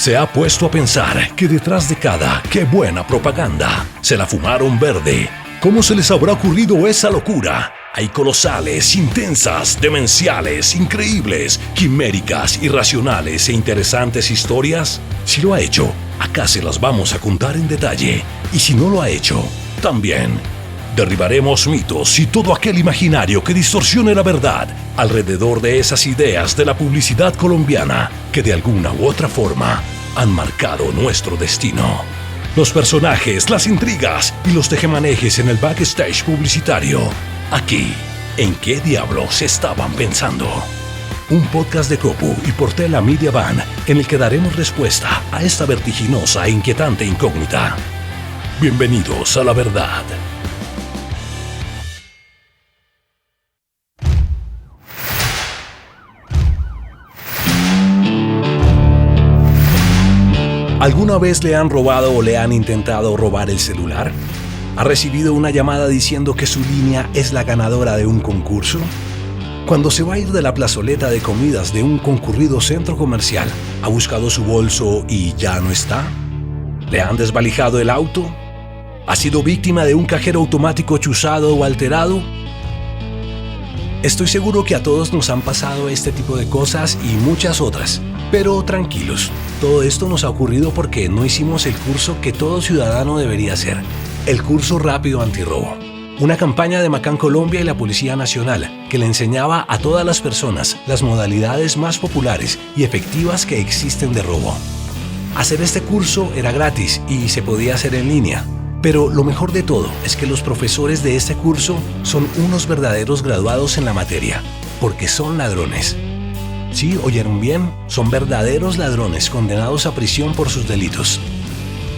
¿Se ha puesto a pensar que detrás de cada "qué buena propaganda" se la fumaron verde? ¿Cómo se les habrá ocurrido esa locura? Hay colosales, intensas, demenciales, increíbles, quiméricas, irracionales e interesantes historias. Si lo ha hecho, acá se las vamos a contar en detalle. Y si no lo ha hecho, también. Derribaremos mitos y todo aquel imaginario que distorsione la verdad alrededor de esas ideas de la publicidad colombiana que de alguna u otra forma han marcado nuestro destino. Los personajes, las intrigas y los tejemanejes en el backstage publicitario. Aquí, ¿en qué diablos estaban pensando? Un podcast de Copu y Portela Media Van en el que daremos respuesta a esta vertiginosa e inquietante incógnita. Bienvenidos a la verdad. ¿Alguna vez le han robado o le han intentado robar el celular? ¿Ha recibido una llamada diciendo que su línea es la ganadora de un concurso? Cuando se va a ir de la plazoleta de comidas de un concurrido centro comercial, ¿ha buscado su bolso y ya no está? ¿Le han desvalijado el auto? ¿Ha sido víctima de un cajero automático chuzado o alterado? Estoy seguro que a todos nos han pasado este tipo de cosas y muchas otras. Pero tranquilos, todo esto nos ha ocurrido porque no hicimos el curso que todo ciudadano debería hacer. El curso rápido antirrobo. Una campaña de Macán Colombia y la Policía Nacional que le enseñaba a todas las personas las modalidades más populares y efectivas que existen de robo. Hacer este curso era gratis y se podía hacer en línea. Pero lo mejor de todo es que los profesores de este curso son unos verdaderos graduados en la materia, porque son ladrones. Sí, oyeron bien, son verdaderos ladrones condenados a prisión por sus delitos.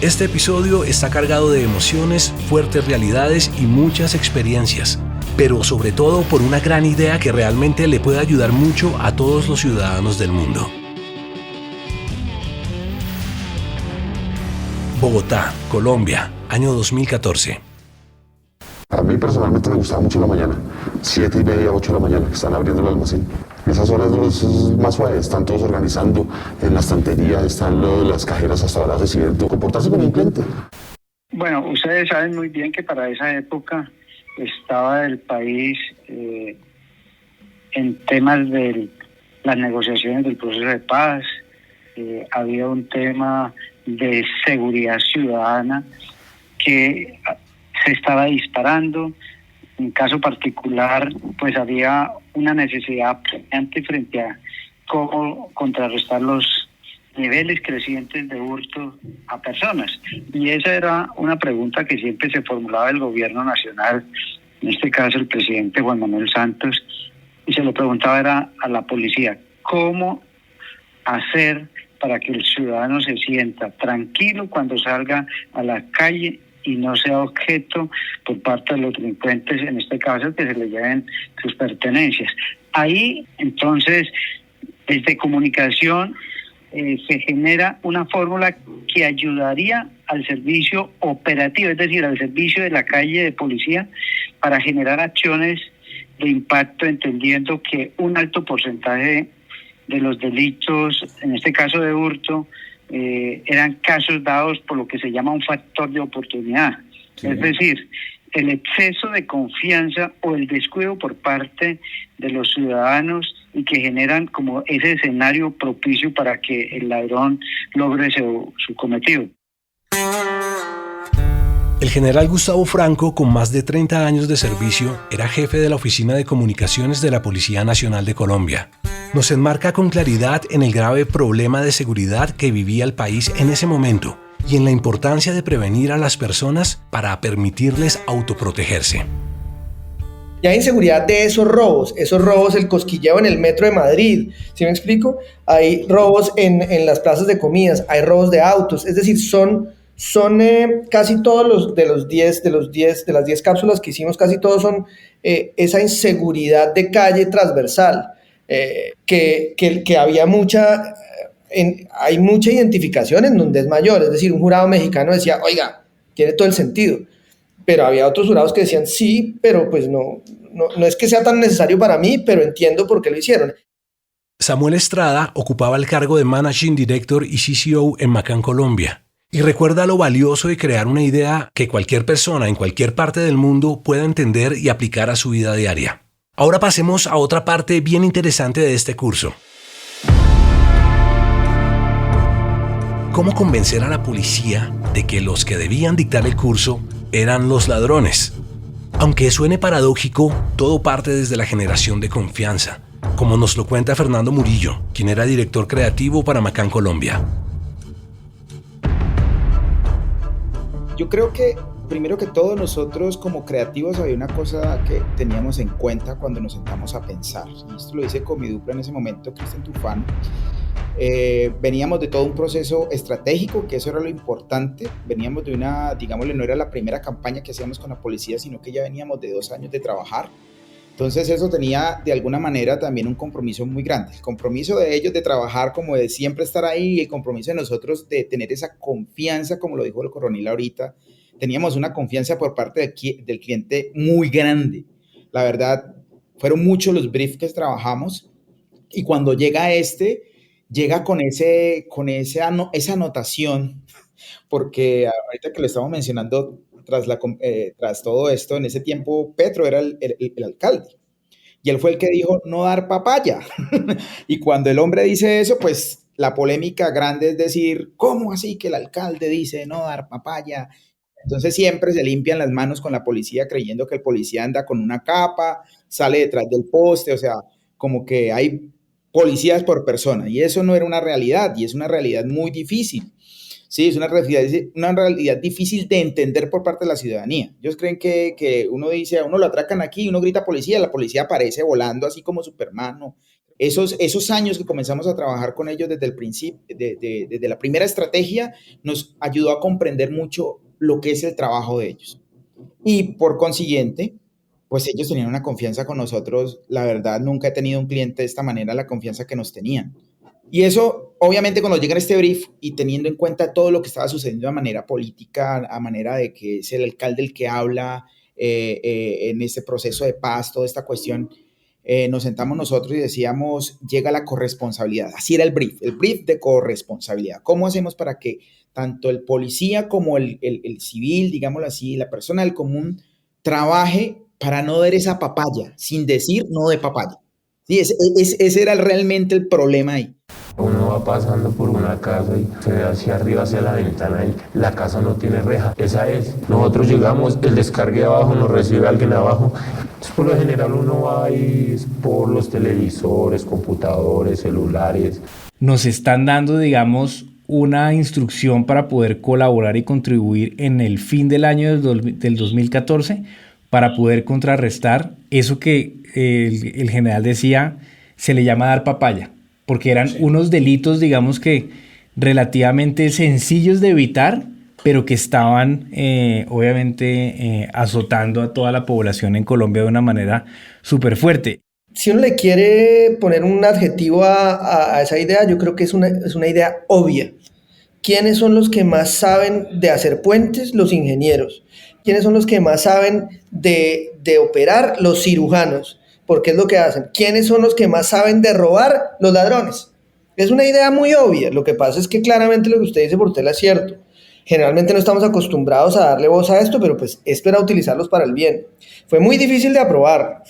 Este episodio está cargado de emociones, fuertes realidades y muchas experiencias, pero sobre todo por una gran idea que realmente le puede ayudar mucho a todos los ciudadanos del mundo. Bogotá, Colombia, año 2014. A mí personalmente me gustaba mucho la mañana, 7:30, 8 de la mañana, que están abriendo el almacén. Esas horas es más suaves, están todos organizando en la estantería, están las cajeras hasta ahora recibiendo, comportarse como un cliente. Bueno, ustedes saben muy bien que para esa época estaba el país en temas de las negociaciones del proceso de paz, había un tema de seguridad ciudadana que se estaba disparando. En caso particular, pues había una necesidad apremiante frente a cómo contrarrestar los niveles crecientes de hurto a personas. Y esa era una pregunta que siempre se formulaba el gobierno nacional, en este caso el presidente Juan Manuel Santos, y se lo preguntaba era a la policía, ¿cómo hacer para que el ciudadano se sienta tranquilo cuando salga a la calle y no sea objeto por parte de los delincuentes, en este caso, que se le lleven sus pertenencias? Ahí, entonces, desde comunicación se genera una fórmula que ayudaría al servicio operativo, es decir, al servicio de la calle de policía, para generar acciones de impacto, entendiendo que un alto porcentaje de los delitos, en este caso de hurto, eran casos dados por lo que se llama un factor de oportunidad. Sí. Es decir, el exceso de confianza o el descuido por parte de los ciudadanos y que generan como ese escenario propicio para que el ladrón logre su cometido. El general Gustavo Franco, con más de 30 años de servicio, era jefe de la Oficina de Comunicaciones de la Policía Nacional de Colombia. Nos enmarca con claridad en el grave problema de seguridad que vivía el país en ese momento y en la importancia de prevenir a las personas para permitirles autoprotegerse. Ya hay inseguridad de esos robos, el cosquilleo en el metro de Madrid, ¿sí me explico? Hay robos en las plazas de comidas, hay robos de autos, es decir, son casi todos de las 10 cápsulas que hicimos, casi todos son esa inseguridad de calle transversal, que había hay mucha identificación en donde es mayor, es decir, un jurado mexicano decía, oiga, tiene todo el sentido, pero había otros jurados que decían, sí, pero pues no es que sea tan necesario para mí, pero entiendo por qué lo hicieron. Samuel Estrada ocupaba el cargo de Managing Director y CCO en Macán, Colombia, y recuerda lo valioso de crear una idea que cualquier persona en cualquier parte del mundo pueda entender y aplicar a su vida diaria. Ahora pasemos a otra parte bien interesante de este curso. ¿Cómo convencer a la policía de que los que debían dictar el curso eran los ladrones? Aunque suene paradójico, todo parte desde la generación de confianza, como nos lo cuenta Fernando Murillo, quien era director creativo para Macán, Colombia. Yo creo que primero que todo nosotros como creativos había una cosa que teníamos en cuenta cuando nos sentamos a pensar, y esto lo hice con mi dupla en ese momento, Cristian Tufano. Veníamos de todo un proceso estratégico, que eso era lo importante. Veníamos de una, digámosle, no era la primera campaña que hacíamos con la policía, sino que ya veníamos de 2 años de trabajar. Entonces eso tenía de alguna manera también un compromiso muy grande. El compromiso de ellos de trabajar, como de siempre estar ahí, y el compromiso de nosotros de tener esa confianza, como lo dijo el coronel ahorita. Teníamos una confianza por parte del cliente muy grande. La verdad, fueron muchos los briefs que trabajamos, y cuando llega llega con esa anotación, porque ahorita que lo estamos mencionando, tras todo esto, en ese tiempo Petro era el alcalde, y él fue el que dijo no dar papaya. Y cuando el hombre dice eso, pues la polémica grande es decir, ¿cómo así que el alcalde dice no dar papaya? Entonces siempre se limpian las manos con la policía, creyendo que el policía anda con una capa, sale detrás del poste, o sea, como que hay policías por persona, y eso no era una realidad, y es una realidad muy difícil. Sí, es una realidad difícil de entender por parte de la ciudadanía. Ellos creen que uno dice, a uno lo atracan aquí, y uno grita policía, la policía aparece volando así como Superman, ¿no? Esos años que comenzamos a trabajar con ellos desde el principio, desde la primera estrategia, nos ayudó a comprender mucho lo que es el trabajo de ellos. Y por consiguiente, pues ellos tenían una confianza con nosotros. La verdad, nunca he tenido un cliente de esta manera, la confianza que nos tenían. Y eso, obviamente, cuando llega este brief y teniendo en cuenta todo lo que estaba sucediendo de manera política, a manera de que es el alcalde el que habla en este proceso de paz, toda esta cuestión, nos sentamos nosotros y decíamos, llega la corresponsabilidad. Así era el brief de corresponsabilidad. ¿Cómo hacemos para que tanto el policía como el civil, digámoslo así, la persona del común, trabaje para no dar esa papaya, sin decir no de papaya? Sí, ese era realmente el problema ahí. Uno va pasando por una casa y se ve hacia arriba, hacia la ventana, y la casa no tiene reja. Esa es. Nosotros llegamos, el descargue de abajo nos recibe alguien abajo. Entonces, por lo general uno va ahí por los televisores, computadores, celulares. Nos están dando, digamos, una instrucción para poder colaborar y contribuir en el fin del año del 2014 para poder contrarrestar eso que el general decía, se le llama dar papaya, porque eran unos delitos, digamos que relativamente sencillos de evitar, pero que estaban obviamente azotando a toda la población en Colombia de una manera súper fuerte. Si uno le quiere poner un adjetivo a esa idea, yo creo que es una idea obvia. ¿Quiénes son los que más saben de hacer puentes? Los ingenieros. ¿Quiénes son los que más saben de operar? Los cirujanos. Porque es lo que hacen. ¿Quiénes son los que más saben de robar? Los ladrones. Es una idea muy obvia. Lo que pasa es que claramente lo que usted dice, Portela, es cierto. Generalmente no estamos acostumbrados a darle voz a esto, pero pues esto era utilizarlos para el bien. Fue muy difícil de aprobar.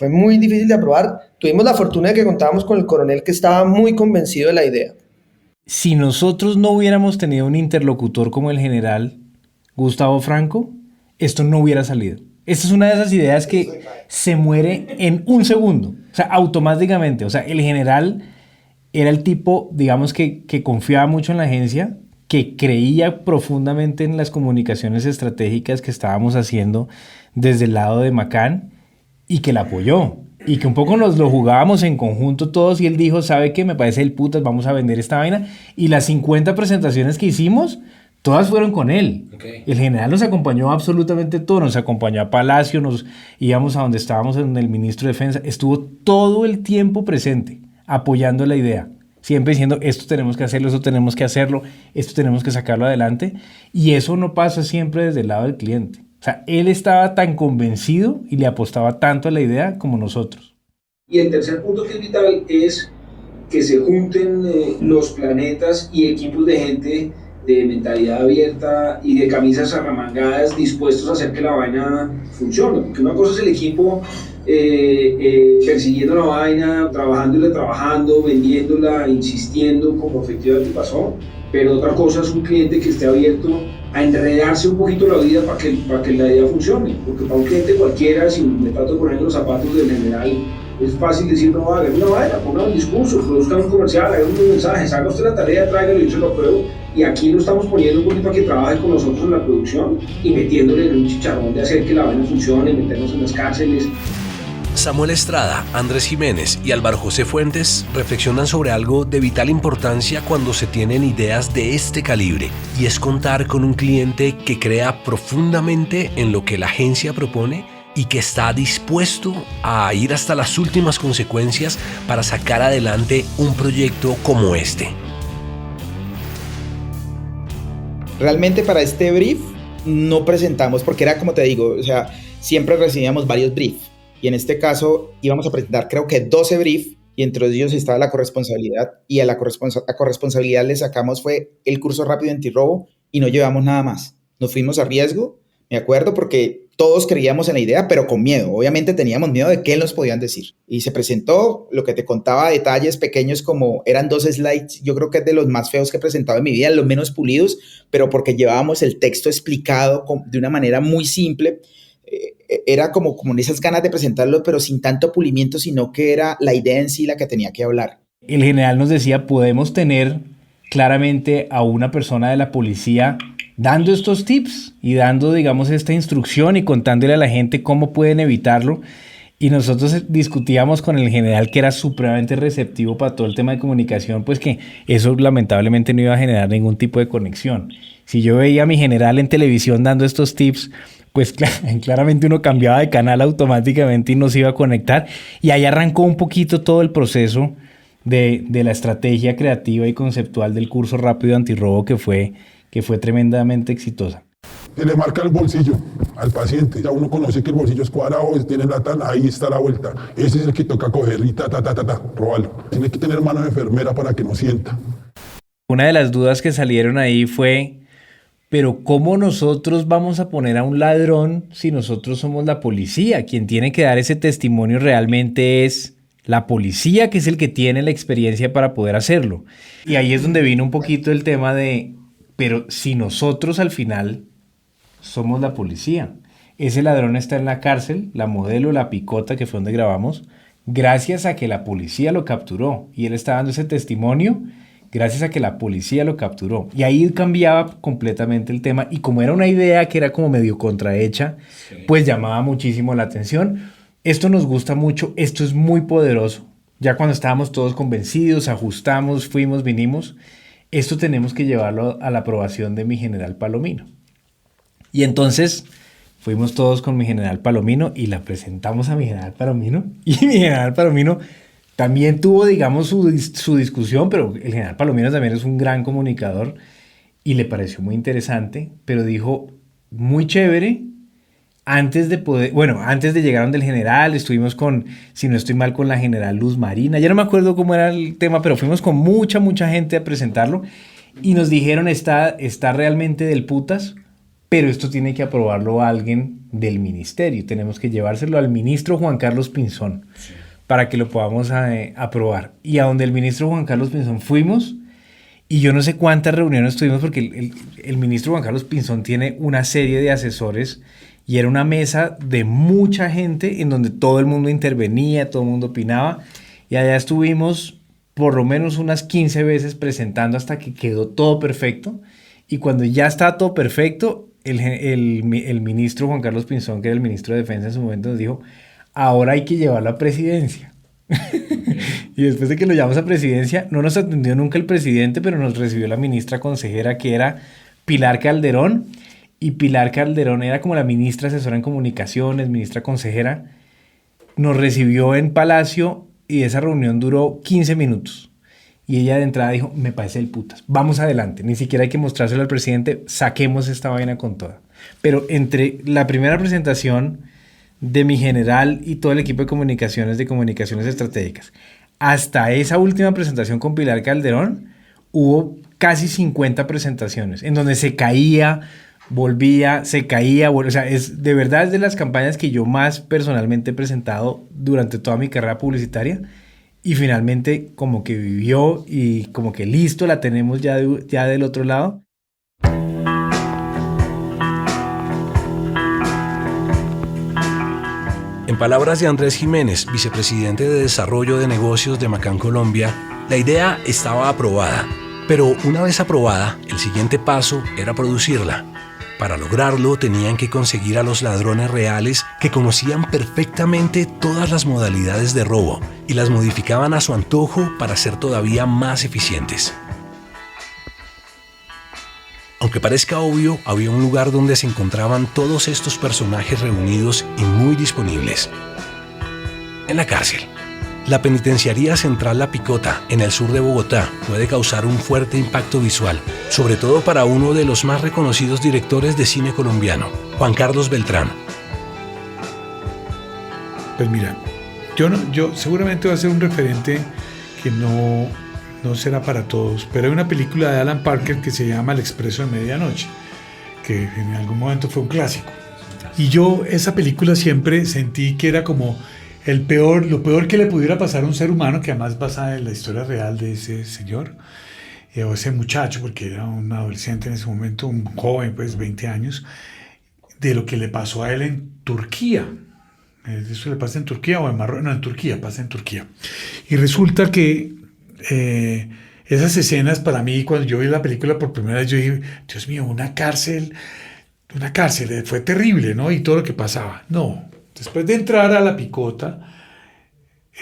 Tuvimos la fortuna de que contábamos con el coronel, que estaba muy convencido de la idea. Si nosotros no hubiéramos tenido un interlocutor como el general Gustavo Franco, esto no hubiera salido. Esta es una de esas ideas que se muere en un segundo, o sea, automáticamente. O sea, el general era el tipo, digamos, que confiaba mucho en la agencia, que creía profundamente en las comunicaciones estratégicas que estábamos haciendo desde el lado de Macán, y que la apoyó. Y que un poco nos lo jugábamos en conjunto todos, y él dijo, ¿sabe qué? Me parece el putas, vamos a vender esta vaina. Y las 50 presentaciones que hicimos, todas fueron con él. Okay. El general nos acompañó absolutamente todo, nos acompañó a Palacio, nos íbamos a donde estábamos en el ministro de Defensa, estuvo todo el tiempo presente, apoyando la idea, siempre diciendo, esto tenemos que hacerlo, esto tenemos que hacerlo, esto tenemos que sacarlo adelante, y eso no pasa siempre desde el lado del cliente. O sea, él estaba tan convencido y le apostaba tanto a la idea como nosotros. Y el tercer punto que es vital es que se junten los planetas y equipos de gente de mentalidad abierta y de camisas arremangadas dispuestos a hacer que la vaina funcione. Porque una cosa es el equipo persiguiendo la vaina, trabajando, vendiéndola, insistiendo, como efectivamente pasó. Pero otra cosa es un cliente que esté abierto a enredarse un poquito la vida para que la idea funcione. Porque para un cliente cualquiera, si me trato de poner en los zapatos del general, es fácil decir, no, haga una vaina, ponga un discurso, produzca un comercial, haga unos mensajes, haga usted la tarea, tráigalo y yo se lo apruebo. Y aquí lo estamos poniendo un poquito a que trabaje con nosotros en la producción y metiéndole en un chicharrón de hacer que la vaina funcione, meternos en las cárceles. Samuel Estrada, Andrés Jiménez y Álvaro José Fuentes reflexionan sobre algo de vital importancia cuando se tienen ideas de este calibre, y es contar con un cliente que crea profundamente en lo que la agencia propone y que está dispuesto a ir hasta las últimas consecuencias para sacar adelante un proyecto como este. Realmente para este brief no presentamos, porque era como te digo, o sea, siempre recibíamos varios briefs. Y en este caso íbamos a presentar creo que 12 briefs y entre ellos estaba la corresponsabilidad, y a la corresponsabilidad le sacamos fue el curso rápido antirrobo y no llevamos nada más. Nos fuimos a riesgo, me acuerdo, porque todos creíamos en la idea, pero con miedo. Obviamente teníamos miedo de qué nos podían decir. Y se presentó, lo que te contaba, detalles pequeños como eran 2 slides, yo creo que es de los más feos que he presentado en mi vida, los menos pulidos, pero porque llevábamos el texto explicado de una manera muy simple. Era como esas ganas de presentarlo, pero sin tanto pulimiento, sino que era la idea en sí la que tenía que hablar. El general nos decía, podemos tener claramente a una persona de la policía dando estos tips y dando, digamos, esta instrucción y contándole a la gente cómo pueden evitarlo. Y nosotros discutíamos con el general, que era supremamente receptivo para todo el tema de comunicación, pues que eso lamentablemente no iba a generar ningún tipo de conexión. Si yo veía a mi general en televisión dando estos tips, pues claramente uno cambiaba de canal automáticamente y no se iba a conectar. Y ahí arrancó un poquito todo el proceso de la estrategia creativa y conceptual del curso rápido antirrobo, que fue tremendamente exitosa. Se le marca el bolsillo al paciente, ya uno conoce que el bolsillo es cuadrado, tiene la tana, ahí está la vuelta. Ese es el que toca coger y robarlo. Tiene que tener mano de enfermera para que no sienta. Una de las dudas que salieron ahí fue, pero ¿cómo nosotros vamos a poner a un ladrón si nosotros somos la policía? Quien tiene que dar ese testimonio realmente es la policía, que es el que tiene la experiencia para poder hacerlo. Y ahí es donde vino un poquito el tema de, pero si nosotros al final somos la policía, ese ladrón está en la cárcel, la modelo, la picota, que fue donde grabamos, gracias a que la policía lo capturó, y él está dando ese testimonio gracias a que la policía lo capturó. Y ahí cambiaba completamente el tema, y como era una idea que era como medio contrahecha, pues llamaba muchísimo la atención. Esto nos gusta mucho, esto es muy poderoso. Ya cuando estábamos todos convencidos, ajustamos, fuimos, vinimos, esto tenemos que llevarlo a la aprobación de mi general Palomino. Y entonces fuimos todos con mi general Palomino y la presentamos a mi general Palomino, y mi general Palomino también tuvo, digamos, su discusión, pero el general Palomino también es un gran comunicador y le pareció muy interesante, pero dijo, muy chévere. Antes de llegar donde el general, estuvimos con, si no estoy mal, con la general Luz Marina. Ya no me acuerdo cómo era el tema, pero fuimos con mucha gente a presentarlo y nos dijeron, está realmente del putas, pero esto tiene que aprobarlo alguien del ministerio. Tenemos que llevárselo al ministro Juan Carlos Pinzón para que lo podamos aprobar. Y a donde el ministro Juan Carlos Pinzón fuimos, y yo no sé cuántas reuniones tuvimos, porque el ministro Juan Carlos Pinzón tiene una serie de asesores, y era una mesa de mucha gente en donde todo el mundo intervenía, todo el mundo opinaba, y allá estuvimos por lo menos unas 15 veces presentando hasta que quedó todo perfecto. Y cuando ya estaba todo perfecto, el ministro Juan Carlos Pinzón, que era el ministro de Defensa en su momento, nos dijo, ahora hay que llevarlo a presidencia. Y después de que lo llevamos a presidencia, no nos atendió nunca el presidente, pero nos recibió la ministra consejera, que era Pilar Calderón. Y Pilar Calderón era como la ministra asesora en comunicaciones, ministra consejera. Nos recibió en Palacio y esa reunión duró 15 minutos. Y ella de entrada dijo, me parece el putas, vamos adelante, ni siquiera hay que mostrárselo al presidente, saquemos esta vaina con toda. Pero entre la primera presentación de mi general y todo el equipo de comunicaciones estratégicas, hasta esa última presentación con Pilar Calderón, hubo casi 50 presentaciones en donde se caía, volvía, se caía, o sea, de verdad es de las campañas que yo más personalmente he presentado durante toda mi carrera publicitaria, y finalmente como que vivió y como que listo, la tenemos ya del otro lado. En palabras de Andrés Jiménez, vicepresidente de Desarrollo de Negocios de Macán Colombia, la idea estaba aprobada, pero una vez aprobada, el siguiente paso era producirla. Para lograrlo tenían que conseguir a los ladrones reales que conocían perfectamente todas las modalidades de robo y las modificaban a su antojo para ser todavía más eficientes. Aunque parezca obvio, había un lugar donde se encontraban todos estos personajes reunidos y muy disponibles. En la cárcel. La Penitenciaría Central La Picota, en el sur de Bogotá, puede causar un fuerte impacto visual, sobre todo para uno de los más reconocidos directores de cine colombiano, Juan Carlos Beltrán. Pues mira, yo seguramente va a ser un referente que no será para todos, pero hay una película de Alan Parker que se llama El Expreso de Medianoche, que en algún momento fue un clásico. Y yo esa película siempre sentí que era como lo peor que le pudiera pasar a un ser humano, que además basada en la historia real de ese señor, o ese muchacho, porque era un adolescente en ese momento, un joven, pues 20 años, de lo que le pasó a él en Turquía. ¿Eso le pasa en Turquía o en Marruecos? No, en Turquía, pasa en Turquía. Y resulta que esas escenas, para mí, cuando yo vi la película por primera vez, yo dije, Dios mío, una cárcel, fue terrible, ¿no? Y todo lo que pasaba. No, después de entrar a La Picota,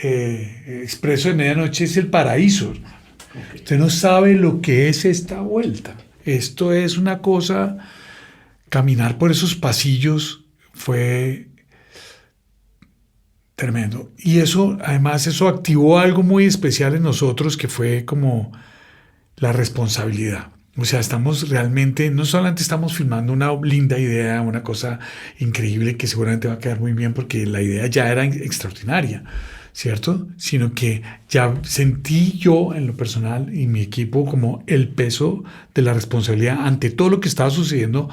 Expreso de Medianoche es el paraíso. Okay. Usted no sabe lo que es esta vuelta. Esto es una cosa, caminar por esos pasillos fue tremendo. Y además, eso activó algo muy especial en nosotros, que fue como la responsabilidad. O sea, no solamente estamos filmando una linda idea, una cosa increíble que seguramente va a quedar muy bien porque la idea ya era extraordinaria, ¿cierto? Sino que ya sentí yo en lo personal y mi equipo como el peso de la responsabilidad ante todo lo que estaba sucediendo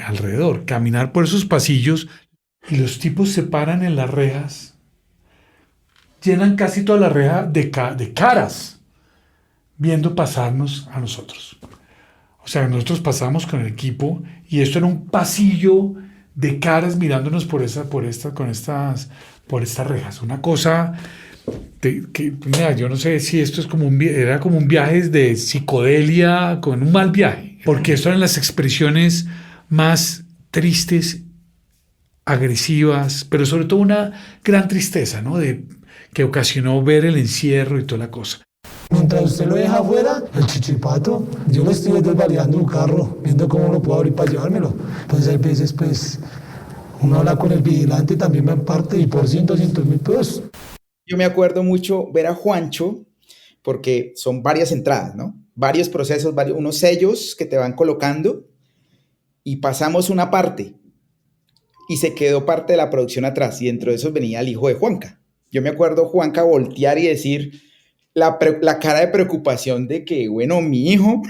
alrededor. Caminar por esos pasillos y los tipos se paran en las rejas, llenan casi toda la reja de caras, viendo pasarnos a nosotros. O sea, nosotros pasamos con el equipo y esto era un pasillo de caras mirándonos por estas rejas. Una cosa mira, yo no sé si esto es era como un viaje de psicodelia, con un mal viaje, porque esto eran las expresiones más tristes, agresivas, pero sobre todo una gran tristeza, ¿no? Que ocasionó ver el encierro y toda la cosa. Mientras usted lo deja afuera, el chichipato, yo lo estoy desvalidando un carro, viendo cómo lo puedo abrir para llevármelo. Entonces hay veces, pues, uno habla con el vigilante, también me parte y por 200.000 pesos. Yo me acuerdo mucho ver a Juancho, porque son varias entradas, ¿no? Varios procesos, unos sellos que te van colocando, y pasamos una parte, y se quedó parte de la producción atrás, y dentro de eso venía el hijo de Juanca. Yo me acuerdo Juanca voltear y decir la cara de preocupación de que, bueno, mi hijo,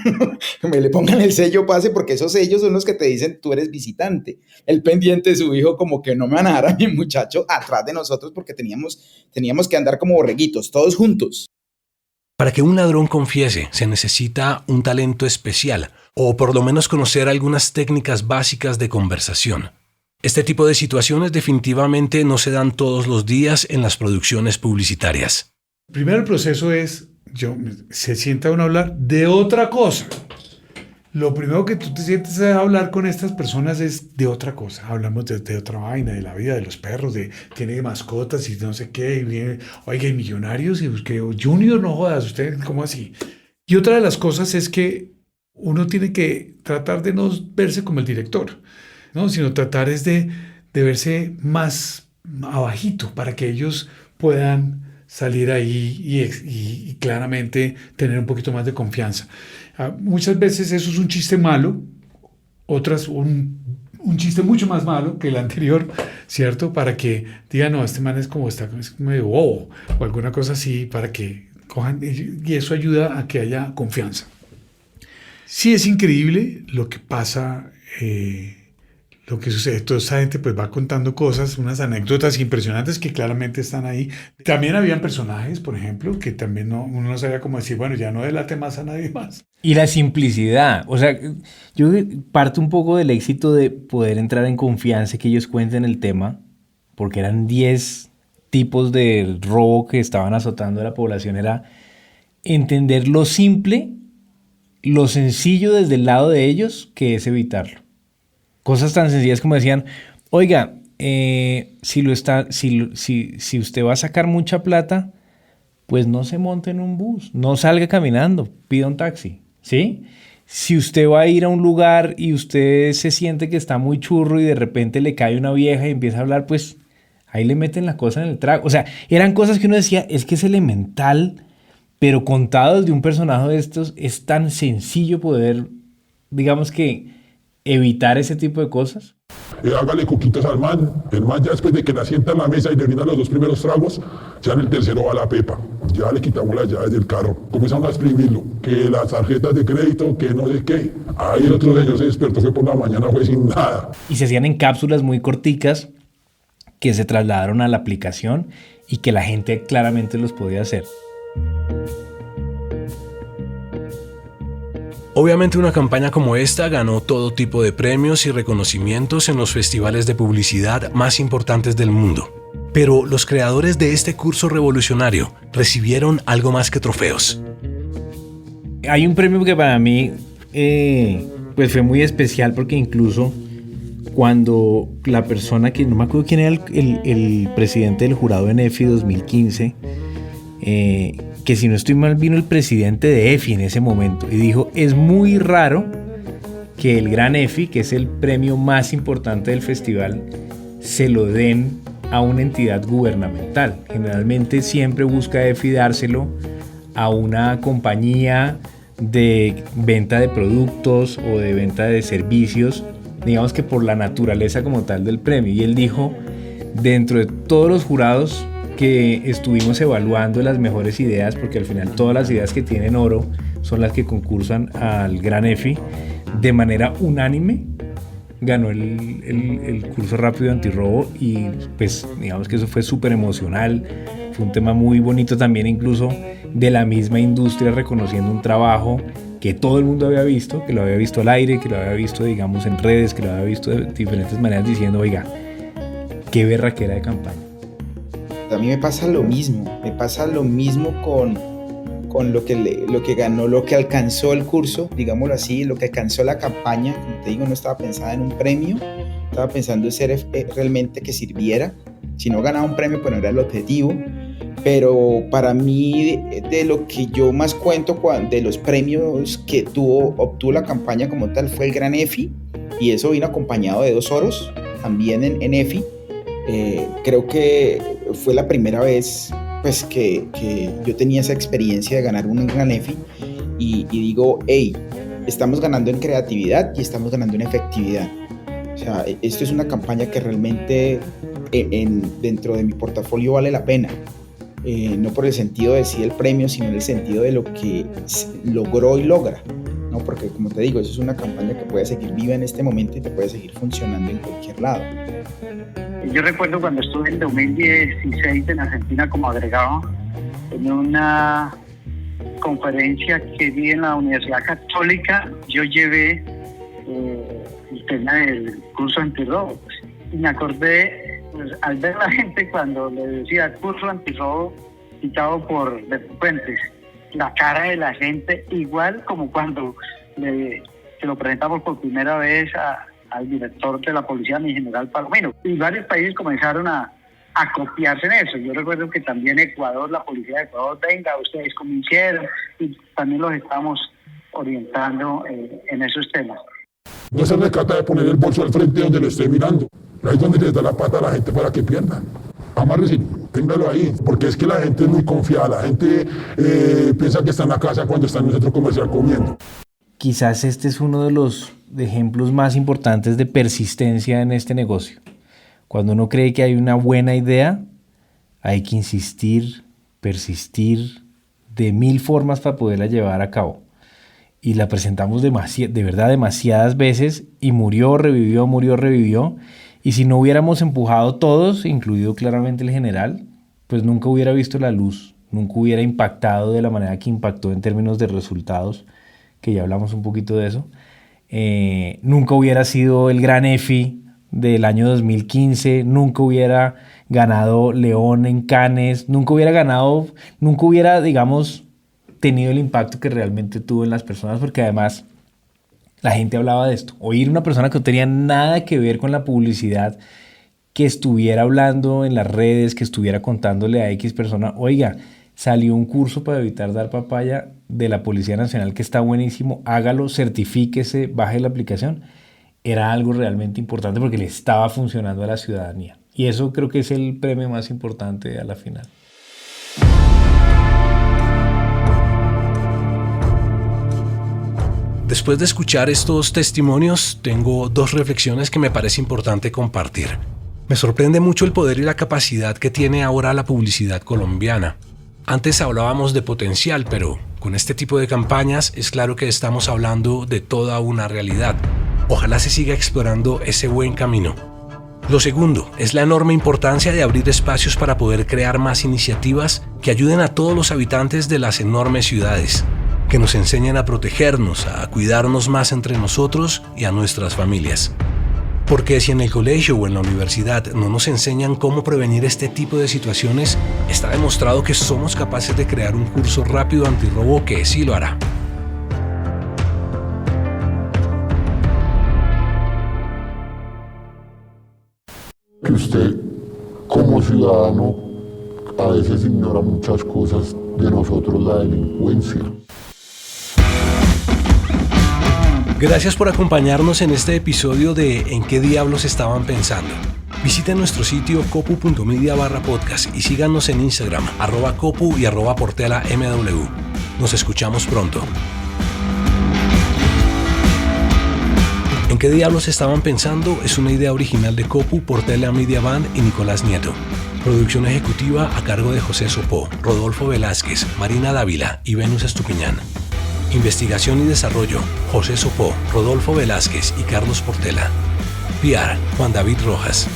me le pongan el sello pase, porque esos sellos son los que te dicen tú eres visitante. El pendiente de su hijo, como que no me van a dar a mi muchacho atrás de nosotros, porque teníamos que andar como borreguitos, todos juntos. Para que un ladrón confiese, se necesita un talento especial, o por lo menos conocer algunas técnicas básicas de conversación. Este tipo de situaciones definitivamente no se dan todos los días en las producciones publicitarias. Primero el proceso es, se sienta uno a hablar de otra cosa. Lo primero que tú te sientes a hablar con estas personas es de otra cosa. Hablamos de otra vaina, de la vida, de los perros, tiene mascotas y no sé qué. Y viene, oiga, hay millonarios y que Junior, no jodas, usted, ¿cómo así? Y otra de las cosas es que uno tiene que tratar de no verse como el director, ¿no? Sino tratar es de verse más abajito para que ellos puedan salir ahí y claramente tener un poquito más de confianza. Muchas veces eso es un chiste malo, otras un un chiste mucho más malo que el anterior, ¿cierto? Para que digan, no, este man es como está es medio bobo o alguna cosa así, para que cojan, y eso ayuda a que haya confianza. Sí, es increíble lo que pasa, lo que sucede. Toda esa gente pues va contando cosas, unas anécdotas impresionantes que claramente están ahí. También habían personajes, por ejemplo, que también uno no sabía cómo decir, bueno, ya no delate más a nadie más. Y la simplicidad, o sea, yo parto un poco del éxito de poder entrar en confianza, que ellos cuenten el tema, porque eran 10 tipos de robo que estaban azotando a la población, era entender lo simple, lo sencillo desde el lado de ellos, que es evitarlo. Cosas tan sencillas como decían, oiga, si usted va a sacar mucha plata, pues no se monte en un bus, no salga caminando, pida un taxi, ¿sí? Si usted va a ir a un lugar y usted se siente que está muy churro y de repente le cae una vieja y empieza a hablar, pues ahí le meten la cosa en el trago. O sea, eran cosas que uno decía, es que es elemental, pero contado desde un personaje de estos es tan sencillo poder, digamos que, evitar ese tipo de cosas. Hágale coquitas al man. El man ya después de que la sienta en la mesa y le brindan los 2 primeros tragos, ya en el tercero va la pepa. Ya le quitamos las llaves del carro. Comenzamos a exprimirlo. Que las tarjetas de crédito, que no sé qué. Ahí el otro de ellos se despertó, fue por la mañana, fue sin nada. Y se hacían en cápsulas muy corticas que se trasladaron a la aplicación y que la gente claramente los podía hacer. Obviamente una campaña como esta ganó todo tipo de premios y reconocimientos en los festivales de publicidad más importantes del mundo. Pero los creadores de este curso revolucionario recibieron algo más que trofeos. Hay un premio que para mí pues fue muy especial porque incluso cuando la persona que no me acuerdo quién era el presidente del jurado en EFI 2015, que si no estoy mal vino el presidente de EFI en ese momento y dijo, es muy raro que el Gran EFI, que es el premio más importante del festival, se lo den a una entidad gubernamental. Generalmente siempre busca EFI dárselo a una compañía de venta de productos o de venta de servicios, digamos que por la naturaleza como tal del premio. Y él dijo, dentro de todos los jurados que estuvimos evaluando las mejores ideas, porque al final todas las ideas que tienen oro son las que concursan al Gran EFI, de manera unánime ganó el curso rápido de antirrobo y pues digamos que eso fue súper emocional, fue un tema muy bonito también incluso de la misma industria reconociendo un trabajo que todo el mundo había visto, que lo había visto al aire, que lo había visto digamos en redes, que lo había visto de diferentes maneras diciendo, oiga, qué berraquera de campaña. A mí me pasa lo mismo con lo que ganó, lo que alcanzó el curso, digámoslo así, lo que alcanzó la campaña. Como te digo, no estaba pensada en un premio, estaba pensando en ser realmente que sirviera. Si no ganaba un premio, pues no era el objetivo. Pero para mí, de lo que yo más cuento, de los premios que obtuvo la campaña como tal, fue el Gran EFI, y eso vino acompañado de 2 oros, también en EFI. Creo que fue la primera vez pues, que yo tenía esa experiencia de ganar un Gran EFI y digo, hey, estamos ganando en creatividad y estamos ganando en efectividad. O sea, esto es una campaña que realmente dentro de mi portafolio vale la pena. No por el sentido de sí el premio, sino en el sentido de lo que logró y logra, ¿no? Porque como te digo, eso es una campaña que puede seguir viva en este momento y te puede seguir funcionando en cualquier lado. Yo recuerdo cuando estuve en 2016 en Argentina como agregado en una conferencia que di en la Universidad Católica, yo llevé el tema del curso antirrobo, pues, y me acordé pues, al ver la gente cuando le decía curso antirrobo citado por delincuentes, la cara de la gente igual como cuando se lo presentamos por primera vez al director de la policía, mi general Palomino. Y varios países comenzaron a copiarse en eso. Yo recuerdo que también Ecuador, la policía de Ecuador, venga, ustedes como hicieron, y también los estamos orientando en esos temas. No se trata de poner el bolso al frente donde lo esté mirando. Ahí es donde les da la pata a la gente para que pierdan. Amárrese, téngalo ahí, porque es que la gente es muy confiada, la gente piensa que está en la casa cuando está en un centro comercial comiendo. Quizás este es uno de los ejemplos más importantes de persistencia en este negocio. Cuando uno cree que hay una buena idea, hay que insistir, persistir de 1000 formas para poderla llevar a cabo. Y la presentamos de verdad demasiadas veces y murió, revivió. Y si no hubiéramos empujado todos, incluido claramente el general, pues nunca hubiera visto la luz, nunca hubiera impactado de la manera que impactó en términos de resultados, que ya hablamos un poquito de eso. Nunca hubiera sido el gran EFI del año 2015, nunca hubiera ganado León en Cannes, nunca hubiera, digamos, tenido el impacto que realmente tuvo en las personas, porque además la gente hablaba de esto. Oír una persona que no tenía nada que ver con la publicidad, que estuviera hablando en las redes, que estuviera contándole a X persona, oiga, salió un curso para evitar dar papaya de la Policía Nacional que está buenísimo, hágalo, certifíquese, baje la aplicación. Era algo realmente importante porque le estaba funcionando a la ciudadanía. Y eso creo que es el premio más importante a la final. Después de escuchar estos testimonios, tengo 2 reflexiones que me parece importante compartir. Me sorprende mucho el poder y la capacidad que tiene ahora la publicidad colombiana. Antes hablábamos de potencial, pero con este tipo de campañas es claro que estamos hablando de toda una realidad. Ojalá se siga explorando ese buen camino. Lo segundo es la enorme importancia de abrir espacios para poder crear más iniciativas que ayuden a todos los habitantes de las enormes ciudades, que nos enseñen a protegernos, a cuidarnos más entre nosotros y a nuestras familias. Porque si en el colegio o en la universidad no nos enseñan cómo prevenir este tipo de situaciones, está demostrado que somos capaces de crear un curso rápido antirrobo que sí lo hará. Que usted, como ciudadano, a veces ignora muchas cosas de nosotros, la delincuencia. Gracias por acompañarnos en este episodio de ¿En qué diablos estaban pensando? Visiten nuestro sitio copu.media/podcast y síganos en Instagram, @copu y @portelamw. Nos escuchamos pronto. ¿En qué diablos estaban pensando? Es una idea original de Copu, Portela Media Band y Nicolás Nieto. Producción ejecutiva a cargo de José Sopó, Rodolfo Velázquez, Marina Dávila y Venus Estupiñán. Investigación y desarrollo, José Sopó, Rodolfo Velázquez y Carlos Portela. PR, Juan David Rojas.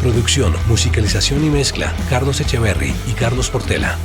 Producción, musicalización y mezcla, Carlos Echeverry y Carlos Portela.